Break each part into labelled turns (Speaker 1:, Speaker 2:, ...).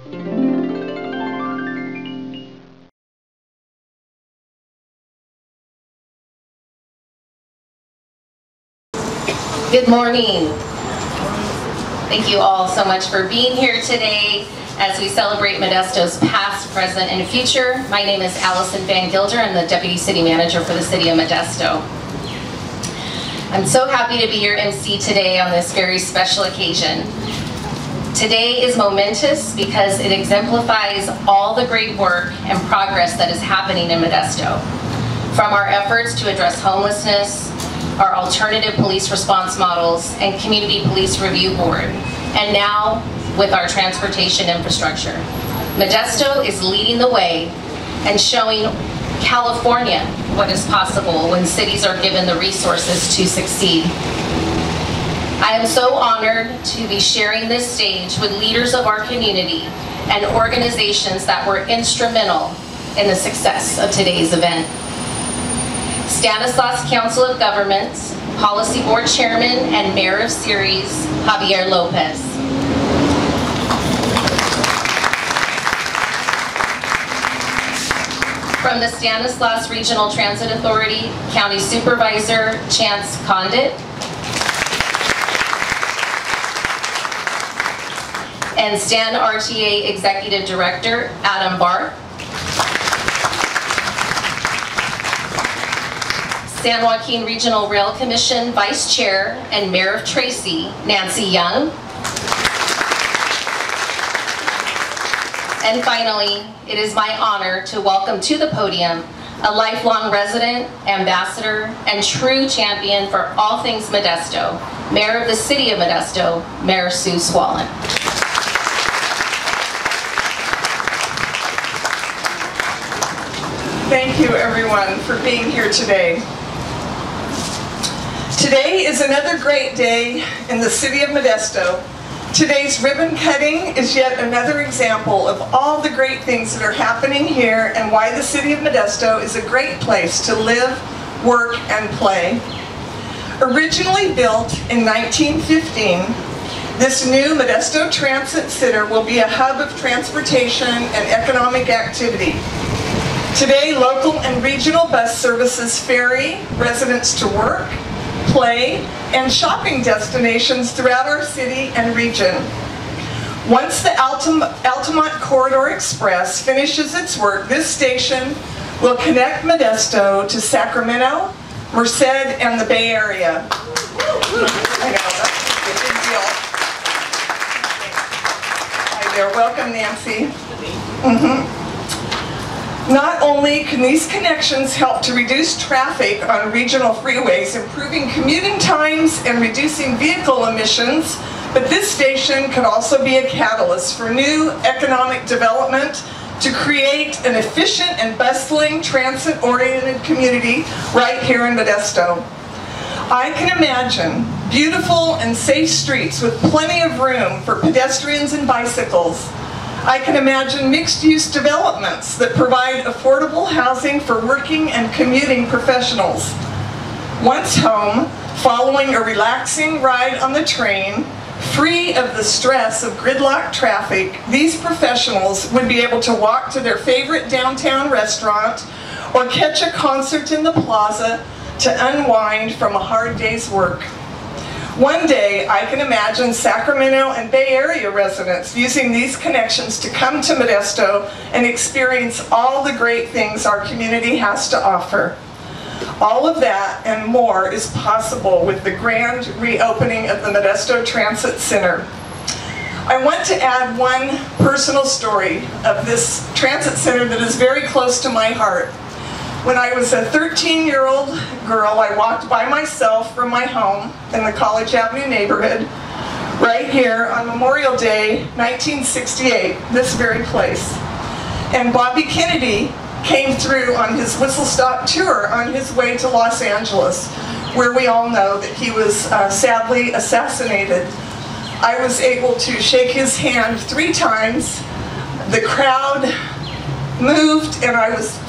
Speaker 1: Good morning. Thank you all so much for being here today as we celebrate Modesto's past, present, and future. My name is Allison Van Gilder. I'm the Deputy City Manager for the City of Modesto. I'm so happy to be your MC today on this very special occasion. Today is momentous because it exemplifies all the great work and progress that is happening in Modesto. From our efforts to address homelessness, our alternative police response models, and community police review board, and now with our transportation infrastructure. Modesto is leading the way and showing California what is possible when cities are given the resources to succeed. I am so honored to be sharing this stage with leaders of our community and organizations that were instrumental in the success of today's event. Stanislaus Council of Governments, Policy Board Chairman and Mayor of Ceres, Javier Lopez. From the Stanislaus Regional Transit Authority, County Supervisor Chance Condit. And Stan RTA Executive Director Adam Barr. San Joaquin Regional Rail Commission Vice Chair and Mayor of Tracy, Nancy Young. And finally, it is my honor to welcome to the podium a lifelong resident, ambassador, and true champion for all things Modesto, Mayor of the City of Modesto, Mayor Sue Swallen.
Speaker 2: Thank you, everyone, for being here today. Today is another great day in the City of Modesto. Today's ribbon cutting is yet another example of all the great things that are happening here and why the City of Modesto is a great place to live, work, and play. Originally built in 1915, this new Modesto Transit Center will be a hub of transportation and economic activity. Today, local and regional bus services ferry residents to work, play, and shopping destinations throughout our city and region. Once the Altamont Corridor Express finishes its work, this station will connect Modesto to Sacramento, Merced, and the Bay Area. I know, that's a big deal. Hi there, welcome, Nancy. Not only can these connections help to reduce traffic on regional freeways, improving commuting times and reducing vehicle emissions, but this station could also be a catalyst for new economic development to create an efficient and bustling transit-oriented community right here in Modesto. I can imagine beautiful and safe streets with plenty of room for pedestrians and bicycles. I can imagine mixed-use developments that provide affordable housing for working and commuting professionals. Once home, following a relaxing ride on the train, free of the stress of gridlock traffic, these professionals would be able to walk to their favorite downtown restaurant or catch a concert in the plaza to unwind from a hard day's work. One day, I can imagine Sacramento and Bay Area residents using these connections to come to Modesto and experience all the great things our community has to offer. All of that and more is possible with the grand reopening of the Modesto Transit Center. I want to add one personal story of this transit center that is very close to my heart. When I was a 13-year-old girl, I walked by myself from my home in the College Avenue neighborhood, right here on Memorial Day, 1968, this very place. And Bobby Kennedy came through on his whistle-stop tour on his way to Los Angeles, where we all know that he was sadly assassinated. I was able to shake his hand 3 times. The crowd moved and I was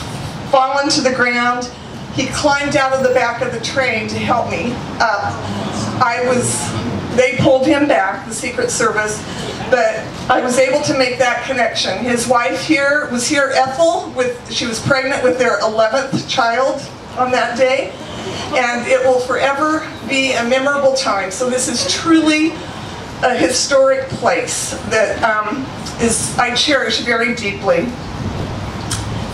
Speaker 2: fallen to the ground. He climbed out of the back of the train to help me up. They pulled him back, the Secret Service. but I was able to make that connection. His wife was here, Ethel, she was pregnant with their 11th child on that day, and it will forever be a memorable time. So this is truly a historic place that I cherish very deeply.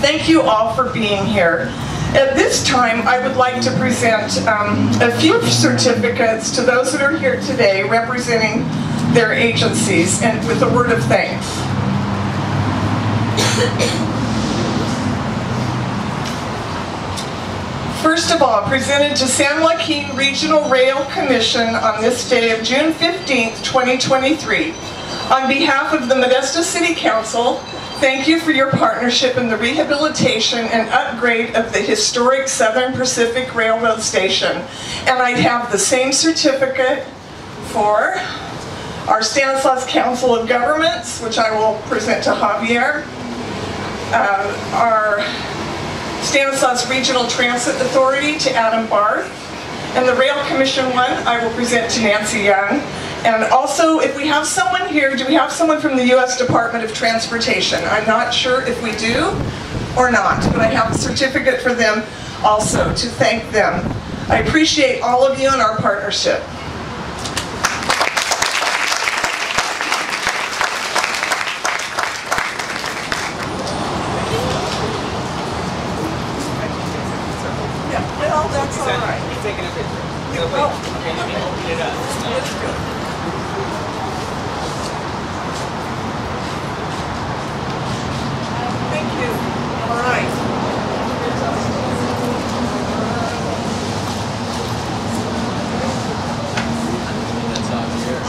Speaker 2: Thank you all for being here. At this time, I would like to present a few certificates to those that are here today representing their agencies, and with a word of thanks. First of all, presented to San Joaquin Regional Rail Commission on this day of June 15th, 2023. On behalf of the Modesto City Council, thank you for your partnership in the rehabilitation and upgrade of the historic Southern Pacific Railroad Station. And I have the same certificate for our Stanislaus Council of Governments, which I will present to Javier, our Stanislaus Regional Transit Authority to Adam Barth, and the Rail Commission one I will present to Nancy Young. And also, if we have someone here, do we have someone from the U.S. Department of Transportation? I'm not sure if we do or not, but I have a certificate for them also to thank them. I appreciate all of you and our partnership. Well, that's all right.
Speaker 3: You're taking a picture.
Speaker 2: Oh.
Speaker 3: Okay, let me open it up.
Speaker 2: Let's go. Thank you. All right.
Speaker 3: That's on here.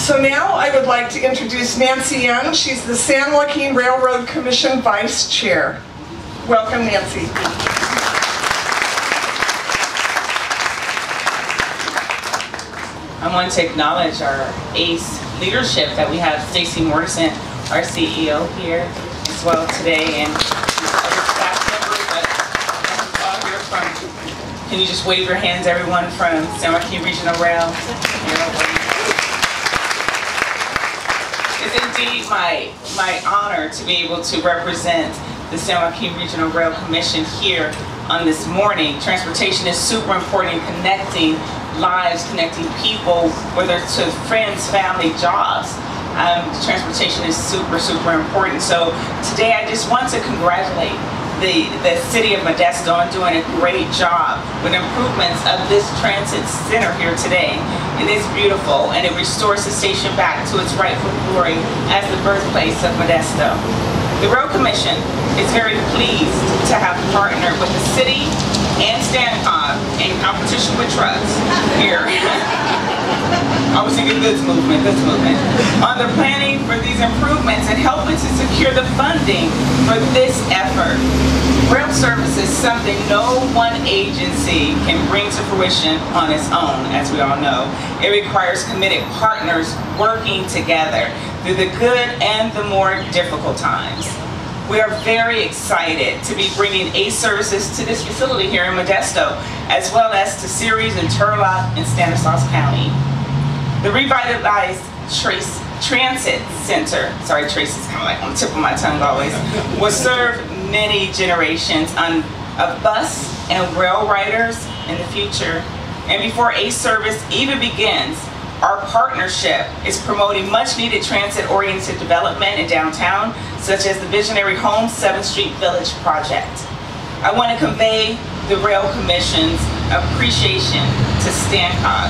Speaker 2: So now I would like to introduce Nancy Young. She's the San Joaquin Railroad Commission Vice Chair. Welcome, Nancy.
Speaker 4: I want to acknowledge our ACE leadership that we have Stacy Morrison, our CEO here as well today, and other staff members that all here from, can you just wave your hands, everyone from San Joaquin Regional Rail? It's indeed my honor to be able to represent the San Joaquin Regional Rail Commission here on this morning. Transportation is super important in connecting lives, connecting people, whether it's to friends, family, jobs. Transportation is super, super important. So today I just want to congratulate the city of Modesto on doing a great job with improvements of this transit center here today. It is beautiful, and it restores the station back to its rightful glory as the birthplace of Modesto. The Rail Commission is very pleased to have partnered with the city and StanCog in competition with trucks here. I was thinking goods movement, on the planning for these improvements and helping to secure the funding for this effort. Rail service is something no one agency can bring to fruition on its own, as we all know. It requires committed partners working together through the good and the more difficult times. We are very excited to be bringing ACE services to this facility here in Modesto, as well as to Ceres and Turlock and Stanislaus County. The revitalized Transit Center, sorry, Trace is kind of like on the tip of my tongue always, will serve many generations of bus and rail riders in the future. And before ACE service even begins, our partnership is promoting much needed transit-oriented development in downtown, such as the Visionary Homes 7th Street Village project. I want to convey the Rail Commission's appreciation to StanCog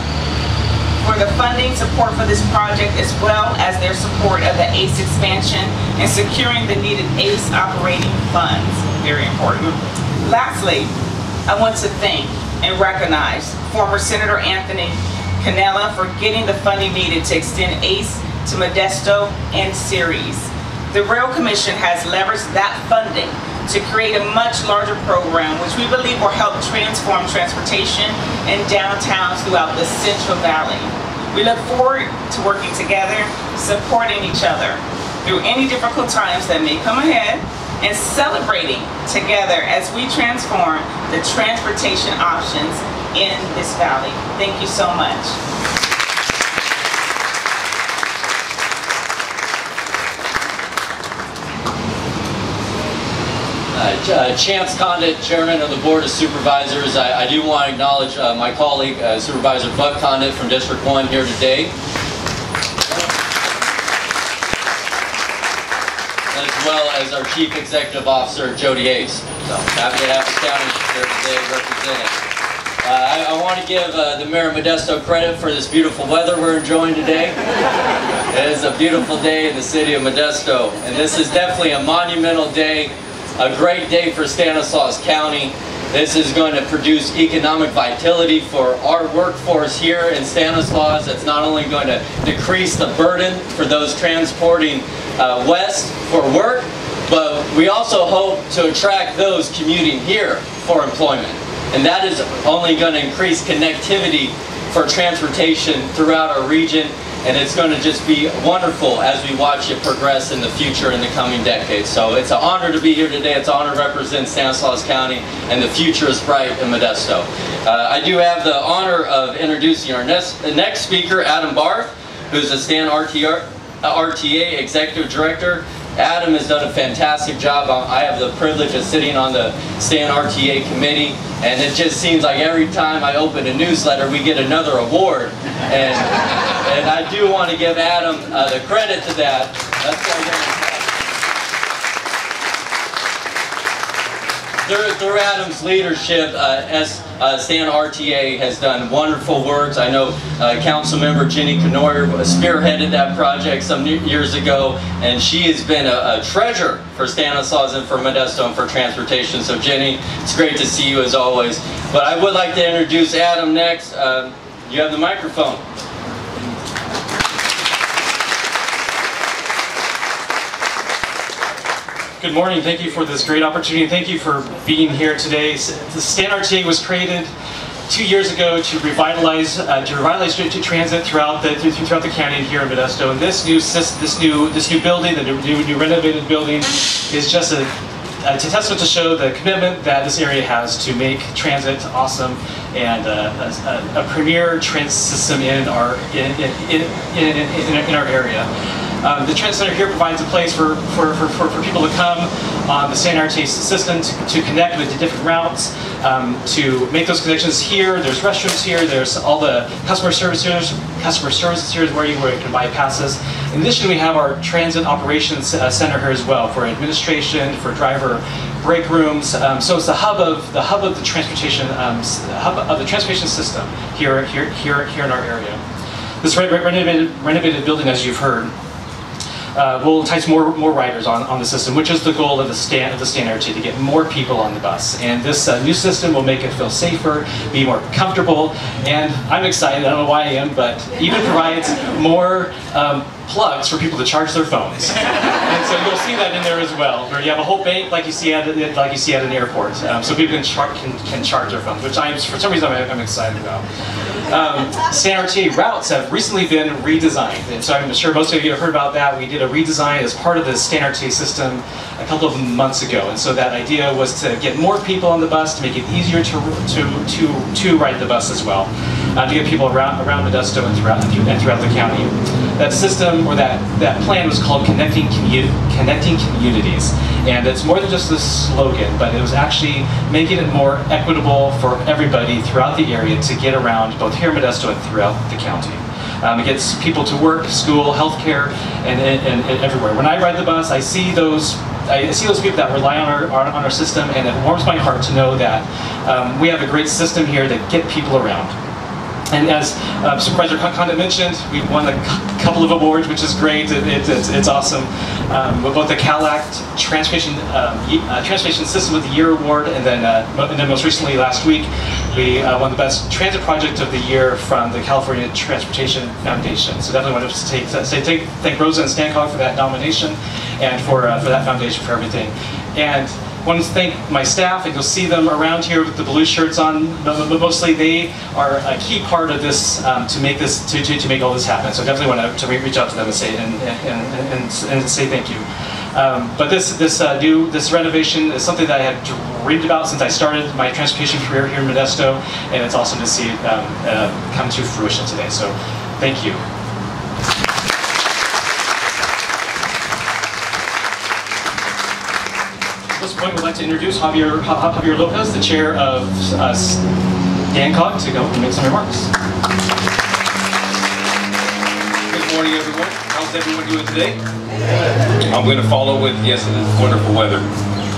Speaker 4: for the funding support for this project, as well as their support of the ACE expansion and securing the needed ACE operating funds. Very important. Lastly, I want to thank and recognize former Senator Anthony Cannella for getting the funding needed to extend ACE to Modesto and Ceres. The Rail Commission has leveraged that funding to create a much larger program which we believe will help transform transportation in downtowns throughout the Central Valley. We look forward to working together, supporting each other through any difficult times that may come ahead, and celebrating together as we transform the transportation options in this valley. Thank you so much.
Speaker 5: Chance Condit, Chairman of the Board of Supervisors. I do want to acknowledge my colleague, Supervisor Buck Condit from District 1 here today. As well as our Chief Executive Officer, Jody Ace. So happy to have the county here today represented. I want to give the Mayor of Modesto credit for this beautiful weather we're enjoying today. It is a beautiful day in the city of Modesto, and this is definitely a monumental day. A great day for Stanislaus County. This is going to produce economic vitality for our workforce here in Stanislaus. It's not only going to decrease the burden for those transporting west for work, but we also hope to attract those commuting here for employment. And that is only going to increase connectivity for transportation throughout our region. And it's going to just be wonderful as we watch it progress in the future in the coming decades. So it's an honor to be here today. It's an honor to represent Stanislaus County, and the future is bright in Modesto. I do have the honor of introducing our next speaker, Adam Barth, who's the Stan RTA Executive Director. Adam has done a fantastic job. I have the privilege of sitting on the Stan RTA committee, and it just seems like every time I open a newsletter, we get another award. And I do want to give Adam the credit to that. That's why through Adam's leadership, Stan RTA has done wonderful works. I know Councilmember Jenny Canoyer spearheaded that project some years ago, and she has been a treasure for Stanislaus and for Modesto and for transportation. So Jenny, it's great to see you as always. But I would like to introduce Adam next. You have the microphone.
Speaker 6: Good morning. Thank you for this great opportunity. Thank you for being here today. The Stan RTA was created 2 years ago to revitalize transit throughout the county here in Modesto. And this new building, the new renovated building, is just a testament to show the commitment that this area has to make transit awesome and a premier transit system in our area. The Transit Center here provides a place for people to come on the Stan RTA system to connect with the different routes, to make those connections here. There's restrooms here. There's all the customer services here where you can buy passes. In addition, we have our Transit Operations Center here as well for administration, for driver break rooms. So it's the hub of the transportation system here in our area. This renovated building, as you've heard, will entice more riders on the system, which is the goal of the Stan RTA, to get more people on the bus. And this new system will make it feel safer, be more comfortable, and I'm excited, I don't know why I am, but even provides more plugs for people to charge their phones. And so you'll see that in there as well, where you have a whole bank like you see at an airport, so people can charge their phones, which for some reason I'm excited about. Stan RTA routes have recently been redesigned, and so I'm sure most of you have heard about that. We did a redesign as part of the Stan RTA system a couple of months ago, and so that idea was to get more people on the bus, to make it easier to ride the bus as well, to get people around Modesto and throughout the county. That system, or that plan, was called Connecting Communities, and it's more than just a slogan, but it was actually making it more equitable for everybody throughout the area to get around, both here in Modesto and throughout the county. It gets people to work, school, healthcare, and everywhere. When I ride the bus, I see those people that rely on our system, and it warms my heart to know that we have a great system here that get people around. And as Supervisor Condit mentioned, we won a couple of awards, which is great. It's awesome. With both the CalAct Transportation System of the Year award, and then most recently last week, we won the Best Transit Project of the Year from the California Transportation Foundation. So definitely want to thank Rosa and Stancog for that nomination, and for that foundation for everything. And I want to thank my staff, and you'll see them around here with the blue shirts on, but mostly they are a key part of this to make all this happen. So definitely want to reach out to them and say thank you. But this renovation is something that I had dreamed about since I started my transportation career here in Modesto, and it's awesome to see it come to fruition today. So thank you. At this point, we'd like to introduce Javier Lopez, the chair of DANCOG, to go and make some remarks.
Speaker 7: Good morning, everyone. How's everyone doing today? I'm going to follow with, yes, it is wonderful weather.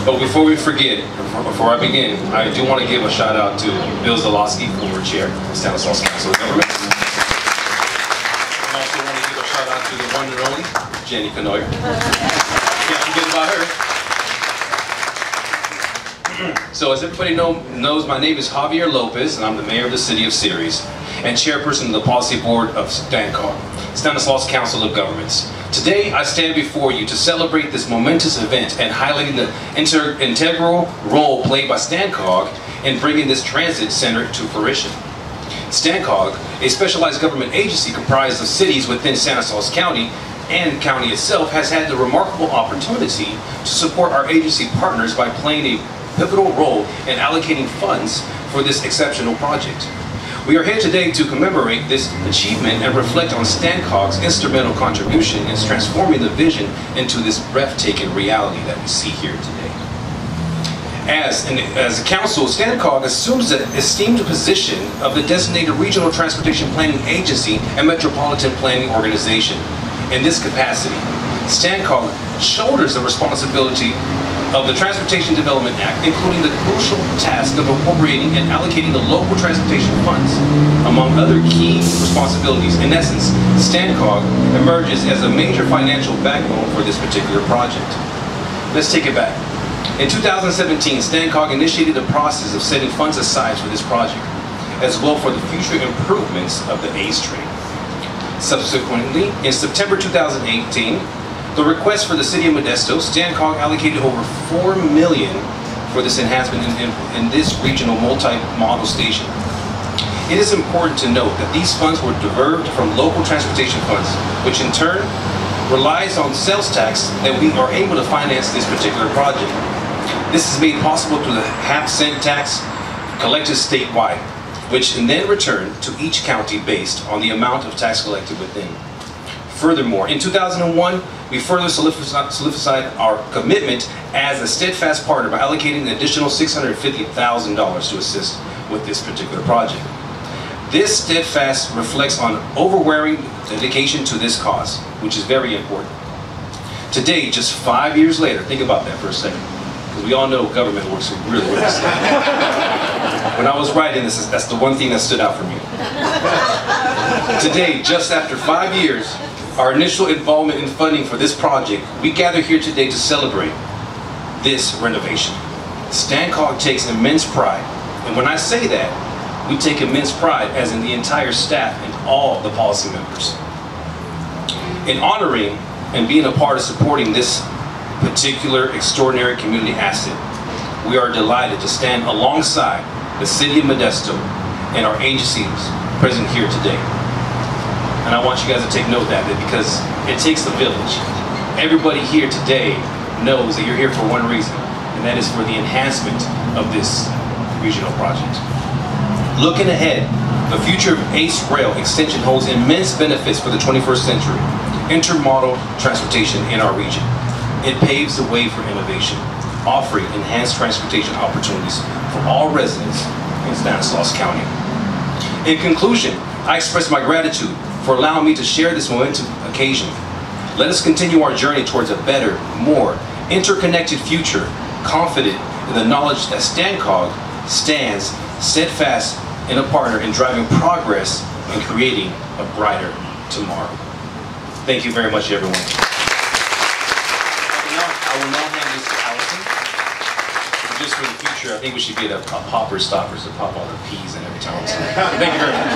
Speaker 7: But before we forget, before I begin, I do want to give a shout out to Bill Zalowski, former chair of Stanislaus Council of Government. I also want to give a shout out to the one and only Jenny Canoyer. Can't forget about her. So as everybody knows, my name is Javier Lopez, and I'm the mayor of the city of Ceres and chairperson of the policy board of DANCOG, Stanislaus Council of Governments. Today, I stand before you to celebrate this momentous event and highlighting the integral role played by STANCOG in bringing this transit center to fruition. STANCOG, a specialized government agency comprised of cities within Stanislaus County and county itself, has had the remarkable opportunity to support our agency partners by playing a pivotal role in allocating funds for this exceptional project. We are here today to commemorate this achievement and reflect on STANCOG's instrumental contribution in transforming the vision into this breathtaking reality that we see here today. As a council, STANCOG assumes the esteemed position of the designated regional transportation planning agency and metropolitan planning organization. In this capacity, STANCOG shoulders the responsibility of the Transportation Development Act, including the crucial task of appropriating and allocating the local transportation funds, among other key responsibilities. In essence, STANCOG emerges as a major financial backbone for this particular project. Let's take it back. In 2017, STANCOG initiated the process of setting funds aside for this project, as well for the future improvements of the ACE train. Subsequently, in September 2018, the request for the city of Modesto, STANCOG allocated over $4 million for this enhancement in this regional multi-modal station. It is important to note that these funds were diverted from local transportation funds, which in turn relies on sales tax that we are able to finance this particular project. This is made possible through the half-cent tax collected statewide, which can then return to each county based on the amount of tax collected within. Furthermore, in 2001, we further solidified our commitment as a steadfast partner by allocating an additional $650,000 to assist with this particular project. This steadfast reflects on overwhelming dedication to this cause, which is very important. Today, just 5 years later, think about that for a second, because we all know government works really, really slow. When I was writing this, that's the one thing that stood out for me. Today, just after 5 years, our initial involvement in funding for this project, we gather here today to celebrate this renovation. STANCOG takes immense pride, and when I say that, we take immense pride as in the entire staff and all the policy members, in honoring and being a part of supporting this particular extraordinary community asset. We are delighted to stand alongside the city of Modesto and our agencies present here today. And I want you guys to take note of that, because it takes a village. Everybody here today knows that you're here for one reason, and that is for the enhancement of this regional project. Looking ahead, the future of ACE Rail extension holds immense benefits for the 21st century intermodal transportation in our region. It paves the way for innovation, offering enhanced transportation opportunities for all residents in Stanislaus County. In conclusion, I express my gratitude for allowing me to share this momentous occasion. Let us continue our journey towards a better, more interconnected future, confident in the knowledge that STANCOG stands steadfast and a partner in driving progress and creating a brighter tomorrow. Thank you very much, everyone. I will now hand this to Allison. Just for the future, I think we should get a popper stoppers to pop all their peas in every time. Thank you very much.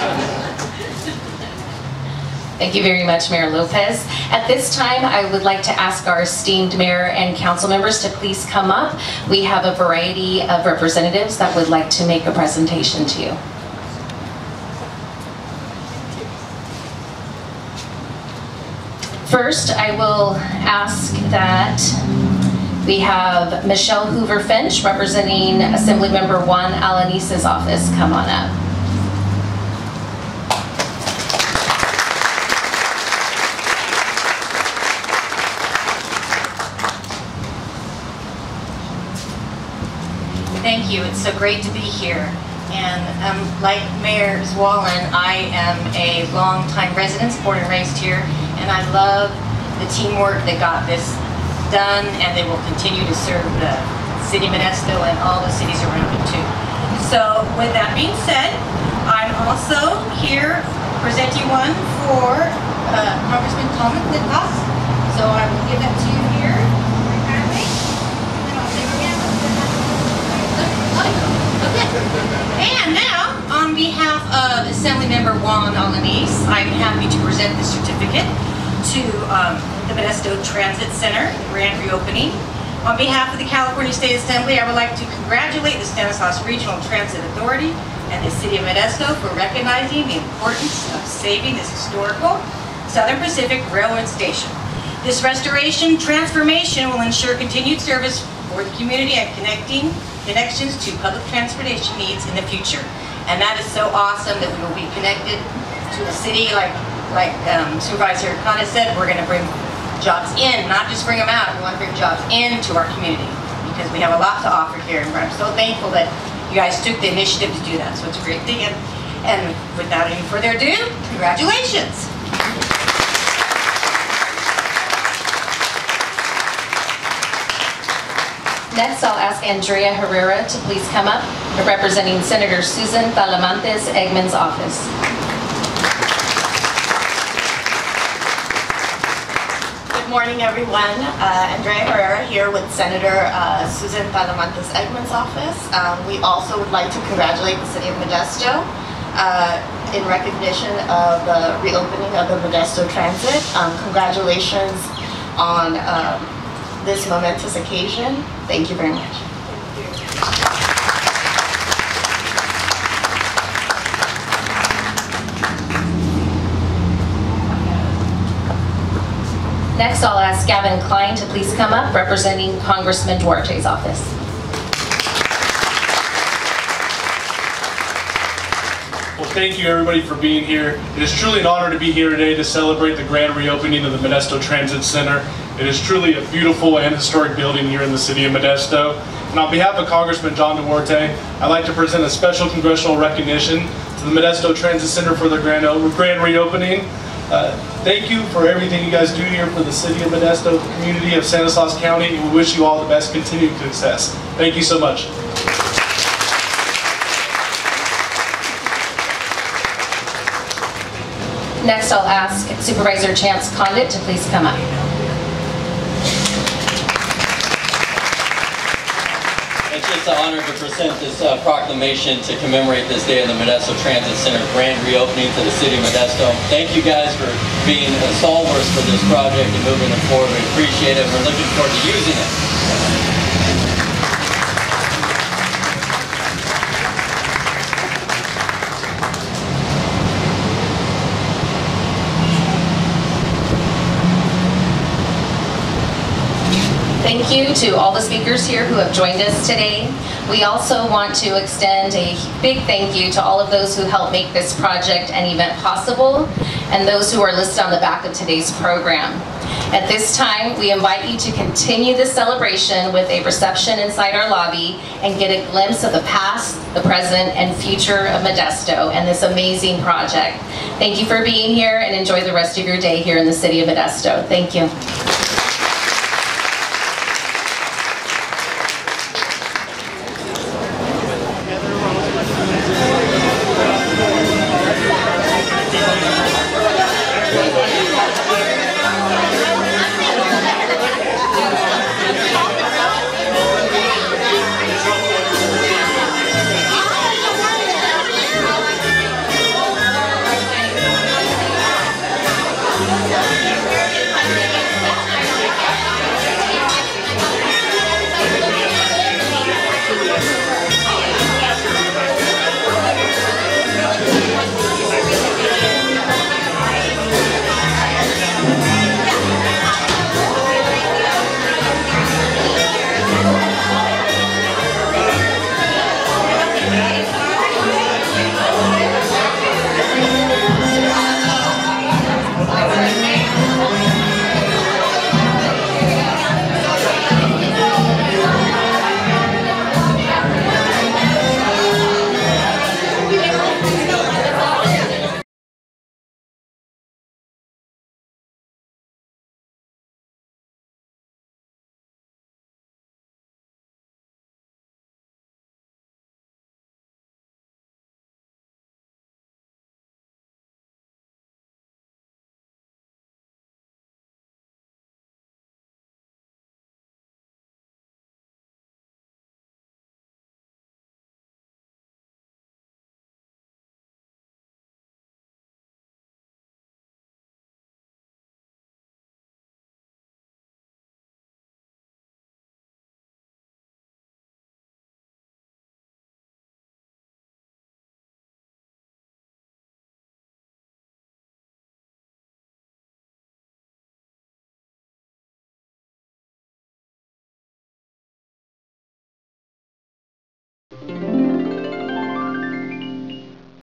Speaker 1: Thank you very much, Mayor Lopez. At this time, I would like to ask our esteemed mayor and council members to please come up. We have a variety of representatives that would like to make a presentation to you. First, I will ask that we have Michelle Hoover Finch, representing Assemblymember Juan Alanice's office, come on up.
Speaker 8: Thank you. It's so great to be here. And like Mayor Zwollen, I am a long-time resident, born and raised here, and I love the teamwork that got this done, and they will continue to serve the city of Modesto and all the cities around it too. So with that being said, I'm also here presenting one for Congressman Thomas Nicholas. So I will give that to you here. And now, on behalf of Assemblymember Juan Alanice, I'm happy to present the certificate to the Modesto Transit Center, grand reopening. On behalf of the California State Assembly, I would like to congratulate the Stanislaus Regional Transit Authority and the City of Modesto for recognizing the importance of saving this historical Southern Pacific Railroad station. This restoration transformation will ensure continued service for the community and connections to public transportation needs in the future. And that is so awesome that we will be connected to the city. Like Supervisor Khanna said, we're going to bring jobs in, not just bring them out. We want to bring jobs into our community because we have a lot to offer here. And I'm so thankful that you guys took the initiative to do that. So it's a great thing. And without any further ado, congratulations.
Speaker 1: Next, I'll ask Andrea Herrera to please come up, representing Senator Susan Talamantes Eggman's office.
Speaker 9: Good morning, everyone. Andrea Herrera here with Senator Susan Talamantes Eggman's office. We also would like to congratulate the City of Modesto in recognition of the reopening of the Modesto Transit. Congratulations on this momentous occasion. Thank you very much.
Speaker 1: Next, I'll ask Gavin Klein to please come up, representing Congressman Duarte's office.
Speaker 10: Well, thank you everybody for being here. It is truly an honor to be here today to celebrate the grand reopening of the Modesto Transit Center. It is truly a beautiful and historic building here in the city of Modesto. And on behalf of Congressman John Duarte, I'd like to present a special congressional recognition to the Modesto Transit Center for their grand reopening. Thank you for everything you guys do here for the city of Modesto, the community of Stanislaus County, and we wish you all the best continued success. Thank you so much.
Speaker 1: Next, I'll ask Supervisor Chance Condit to please come up.
Speaker 5: It's just an honor to present this proclamation to commemorate this day of the Modesto Transit Center grand reopening to the city of Modesto. Thank you guys for being stalwarts for this project and moving it forward. We appreciate it. We're looking forward to using it.
Speaker 1: Thank you to all the speakers here who have joined us today. We also want to extend a big thank you to all of those who helped make this project and event possible, and those who are listed on the back of today's program. At this time, we invite you to continue this celebration with a reception inside our lobby and get a glimpse of the past, the present, and future of Modesto and this amazing project. Thank you for being here and enjoy the rest of your day here in the city of Modesto. Thank you.